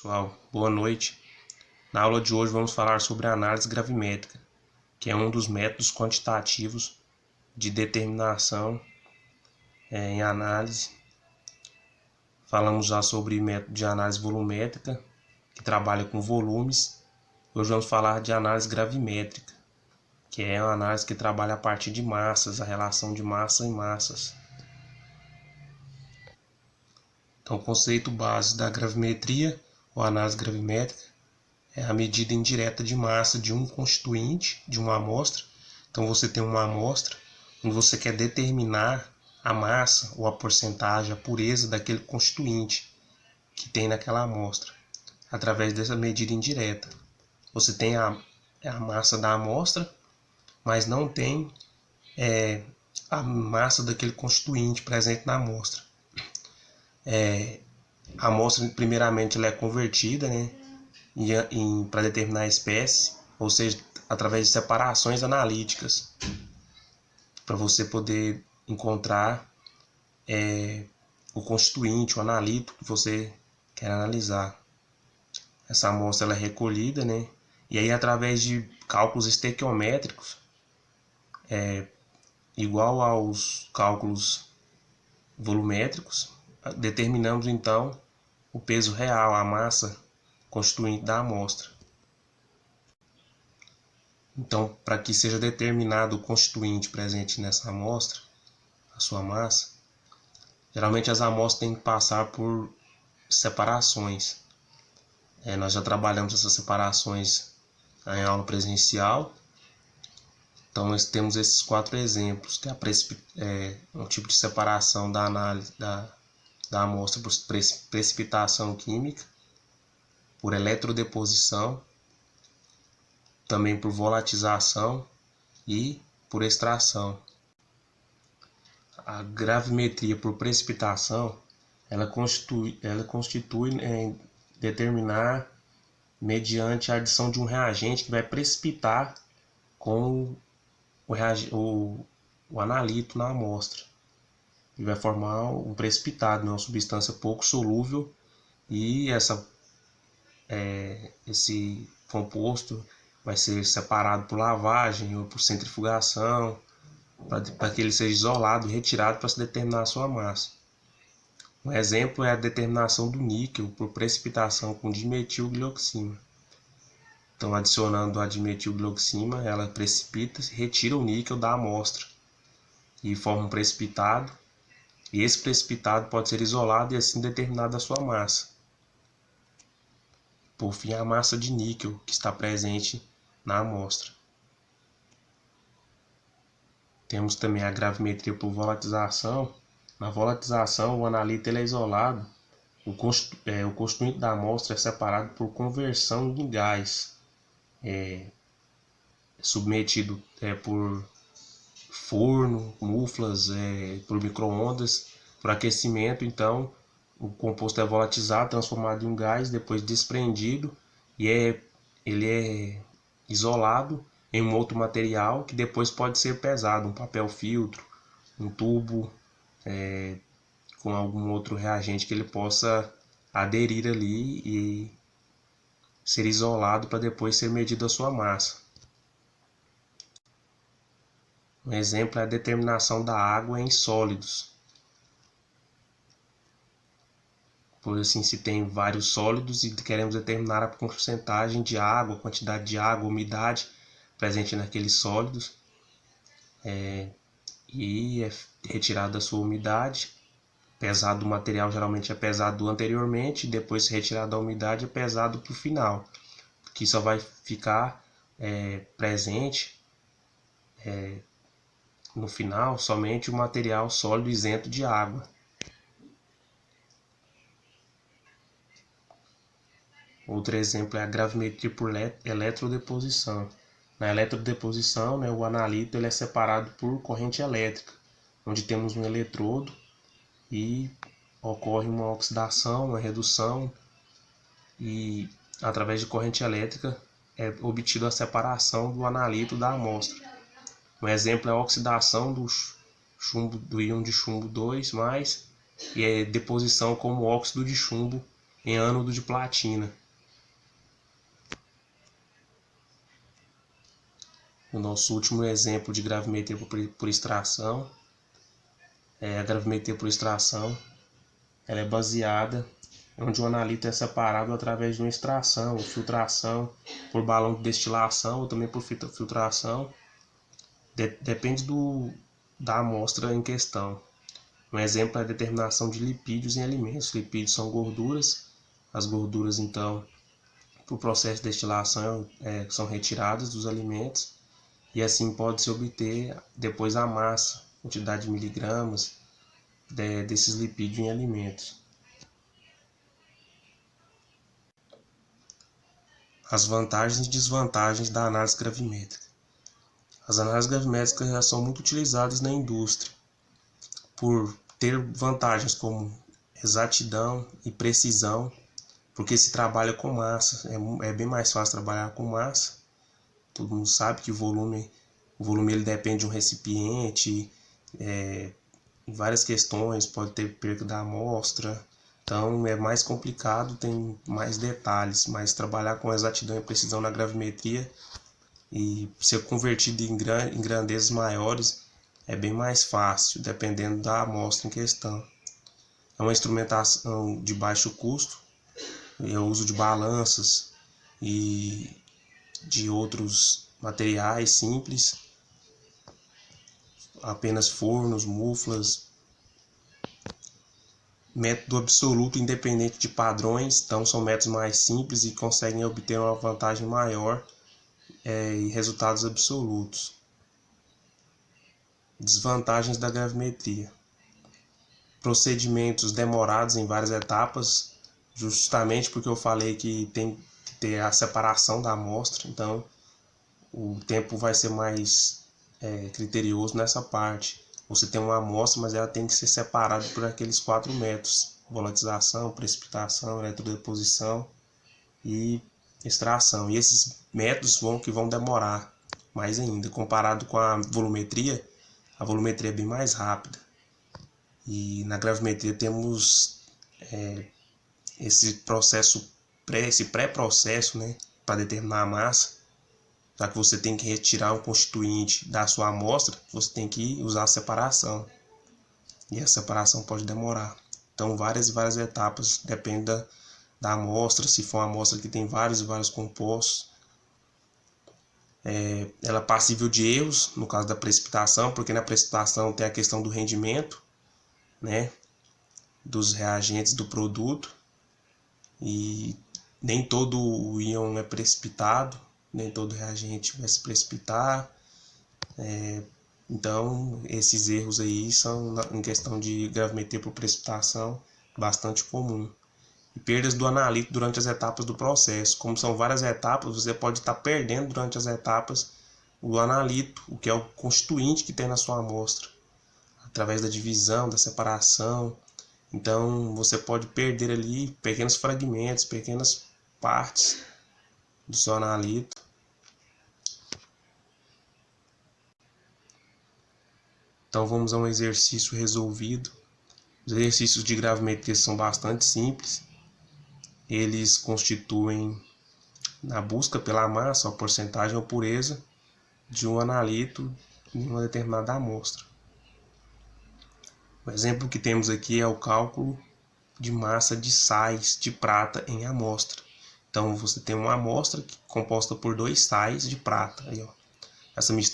Pessoal, boa noite. Na aula de hoje vamos falar sobre a análise gravimétrica, que é um dos métodos quantitativos de determinação em análise. Falamos já sobre método de análise volumétrica, que trabalha com volumes. Hoje vamos falar de análise gravimétrica, que é uma análise que trabalha a partir de massas, a relação de massa e massas. Então, o conceito base da gravimetria, ou análise gravimétrica, é a medida indireta de massa de um constituinte, de uma amostra. Então você tem uma amostra onde você quer determinar a massa ou a porcentagem, a pureza daquele constituinte que tem naquela amostra, através dessa medida indireta. Você tem a massa da amostra, mas não tem a massa daquele constituinte presente na amostra. A amostra, primeiramente, ela é convertida, para determinar a espécie, ou seja, através de separações analíticas, para você poder encontrar o constituinte, o analito que você quer analisar. Essa amostra ela é recolhida, e aí através de cálculos estequiométricos, igual aos cálculos volumétricos, determinamos então o peso real, a massa constituinte da amostra. Então, para que seja determinado o constituinte presente nessa amostra, a sua massa, geralmente as amostras têm que passar por separações. Nós já trabalhamos essas separações em aula presencial. Então, nós temos esses 4 exemplos, que é um tipo de separação da análise da amostra por precipitação química, por eletrodeposição, também por volatização e por extração. A gravimetria por precipitação, ela constitui determinar mediante a adição de um reagente que vai precipitar com o analito na amostra. E vai formar um precipitado, uma substância pouco solúvel, e esse composto vai ser separado por lavagem ou por centrifugação, para que ele seja isolado e retirado para se determinar a sua massa. Um exemplo é a determinação do níquel por precipitação com dimetilglioxima. Então, adicionando a dimetilglioxima, ela precipita e retira o níquel da amostra e forma um precipitado. E esse precipitado pode ser isolado e assim determinada a sua massa. Por fim, a massa de níquel que está presente na amostra. Temos também a gravimetria por volatização. Na volatização, o analito é isolado, o constituinte da amostra é separado por conversão em gás, submetido por forno, muflas, por micro-ondas, por aquecimento. Então, o composto é volatilizado, transformado em um gás, depois desprendido, e ele é isolado em um outro material que depois pode ser pesado, um papel filtro, um tubo, com algum outro reagente que ele possa aderir ali e ser isolado para depois ser medida a sua massa. Um exemplo é a determinação da água em sólidos. Por assim, se tem vários sólidos e queremos determinar a porcentagem de água, quantidade de água, umidade presente naqueles sólidos, e é retirada a sua umidade. Pesado do material geralmente é pesado anteriormente, depois retirado a umidade é pesado para o final, que só vai ficar presente no final somente o material sólido isento de água. Outro exemplo é a gravimetria por eletrodeposição. Na eletrodeposição, o analito ele é separado por corrente elétrica, onde temos um eletrodo e ocorre uma oxidação, uma redução, e através de corrente elétrica é obtida a separação do analito da amostra. Um exemplo é a oxidação do íon de chumbo 2+, e deposição como óxido de chumbo em ânodo de platina. O nosso último exemplo de gravimetria por extração a gravimetria por extração. Ela é baseada onde o analito é separado através de uma extração ou filtração por balão de destilação ou também por filtração. Depende da amostra em questão. Um exemplo é a determinação de lipídios em alimentos. Lipídios são gorduras. As gorduras, então, por processo de destilação, são retiradas dos alimentos e assim pode-se obter depois a massa, quantidade de miligramas desses lipídios em alimentos. As vantagens e desvantagens da análise gravimétrica. As análises gravimétricas já são muito utilizadas na indústria por ter vantagens como exatidão e precisão, porque se trabalha com massa, é bem mais fácil trabalhar com massa. Todo mundo sabe que o volume ele depende de um recipiente, várias questões, pode ter perda da amostra, então é mais complicado, tem mais detalhes, mas trabalhar com exatidão e precisão na gravimetria e ser convertido em grandezas maiores é bem mais fácil, dependendo da amostra em questão. É uma instrumentação de baixo custo, é o uso de balanças e de outros materiais simples, apenas fornos, muflas. Método absoluto independente de padrões, então são métodos mais simples e conseguem obter uma vantagem maior e resultados absolutos. Desvantagens da gravimetria. Procedimentos demorados em várias etapas, justamente porque eu falei que tem que ter a separação da amostra, então o tempo vai ser mais criterioso nessa parte. Você tem uma amostra, mas ela tem que ser separada por aqueles 4 métodos: volatização, precipitação, eletrodeposição e extração. E esses métodos vão demorar mais ainda. Comparado com a volumetria é bem mais rápida. E na gravimetria temos esse pré-processo, né, para determinar a massa. Já que você tem que retirar um constituinte da sua amostra, você tem que usar a separação. E a separação pode demorar. Então, várias etapas, depende da amostra. Se for uma amostra que tem vários compostos, ela é passível de erros, no caso da precipitação, porque na precipitação tem a questão do rendimento, né, dos reagentes do produto. E nem todo o íon é precipitado, nem todo reagente vai se precipitar. Então, esses erros aí são, em questão de gravimetria por precipitação, bastante comum. E perdas do analito durante as etapas do processo. Como são várias etapas, você pode estar perdendo durante as etapas o analito, o que é o constituinte que tem na sua amostra, através da divisão, da separação. Então, você pode perder ali pequenos fragmentos, pequenas partes do seu analito. Então vamos a um exercício resolvido. Os exercícios de gravimetria são bastante simples. Eles constituem na busca pela massa, a porcentagem ou pureza de um analito em uma determinada amostra. O exemplo que temos aqui é o cálculo de massa de sais de prata em amostra. Então você tem uma amostra composta por 2 sais de prata. Aí, ó. Essa